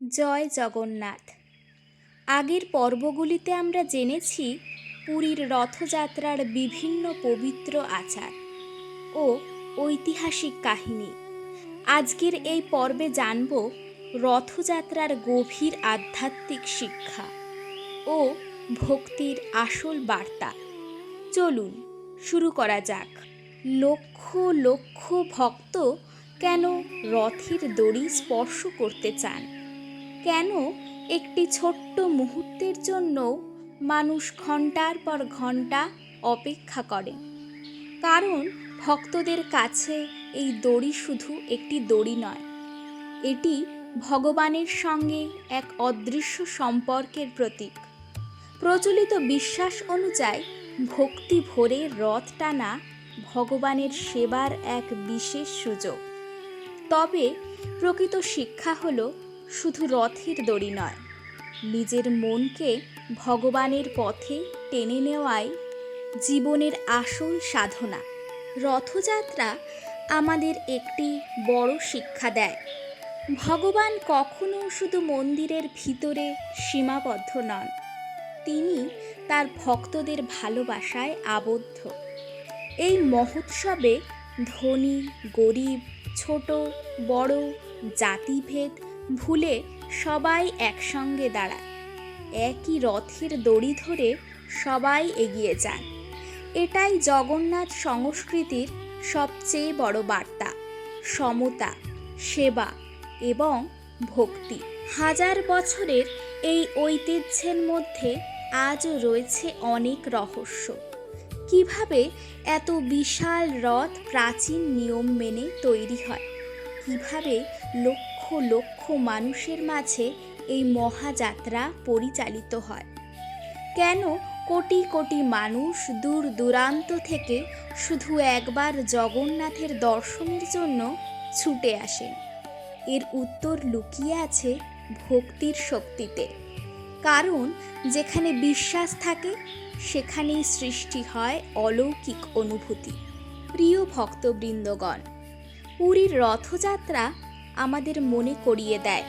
জয় জগন্নাথ। আগের পর্বগুলিতে আমরা জেনেছি পুরীর রথযাত্রার বিভিন্ন পবিত্র আচার ও ঐতিহাসিক কাহিনী। আজকের এই পর্বে জানব রথযাত্রার গভীর আধ্যাত্মিক শিক্ষা ও ভক্তির আসল বার্তা। চলুন শুরু করা যাক। লক্ষ লক্ষ ভক্ত কেন রথের দড়ি স্পর্শ করতে চান? কেন একটি ছোট্ট মুহূর্তের জন্য মানুষ ঘন্টার পর ঘন্টা অপেক্ষা করেন? কারণ ভক্তদের কাছে এই দড়ি শুধু একটি দড়ি নয়, এটি ভগবানের সঙ্গে এক অদৃশ্য সম্পর্কের প্রতীক। প্রচলিত বিশ্বাস অনুযায়ী ভক্তি ভরে রথ টানা ভগবানের সেবার এক বিশেষ সুযোগ। তবে প্রকৃত শিক্ষা হলো শুধু রথের দড়ি নয়, নিজের মনকে ভগবানের পথে টেনে নেওয়াই জীবনের আসল সাধনা। রথযাত্রা আমাদের একটি বড় শিক্ষা দেয়। ভগবান কখনো শুধু মন্দিরের ভিতরে সীমাবদ্ধ নন, তিনি তার ভক্তদের ভালোবাসায় আবদ্ধ। এই মহোৎসবে ধনী গরিব, ছোট বড়, জাতিভেদ ভুলে সবাই একসঙ্গে দাঁড়ায়। একই রথের দড়ি ধরে সবাই এগিয়ে যান। এটাই জগন্নাথ সংস্কৃতির সবচেয়ে বড় বার্তা: সমতা, সেবা এবং ভক্তি। হাজার বছরের এই ঐতিহ্যের মধ্যে আজও রয়েছে অনেক রহস্য। কিভাবে এত বিশাল রথ প্রাচীন নিয়ম মেনে তৈরি হয়? কিভাবে লক্ষ লক্ষ মানুষের মাঝে এই মহাযাত্রা পরিচালিত হয়? কেন কোটি কোটি মানুষ দূর দূরান্ত থেকে শুধু একবার জগন্নাথের দর্শনের জন্য ছুটে আসেন? এর উত্তর লুকিয়ে আছে ভক্তির শক্তিতে। কারণ যেখানে বিশ্বাস থাকে সেখানেই সৃষ্টি হয় অলৌকিক অনুভূতি। প্রিয় ভক্তবৃন্দগণ, পুরীর রথযাত্রা আমাদের মনে করিয়ে দেয়,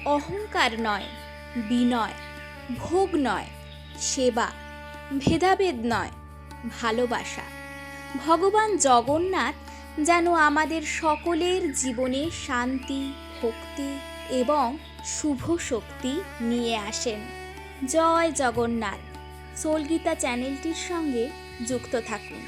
অহংকার নয়, বিনয়; ভোগ নয়, সেবা; ভেদাভেদ নয়, ভালোবাসা। ভগবান জগন্নাথ যেন আমাদের সকলের জীবনে শান্তি, ভক্তি এবং শুভ শক্তি নিয়ে আসেন। জয় জগন্নাথ। সোলগীতা চ্যানেলটির সঙ্গে যুক্ত থাকুন।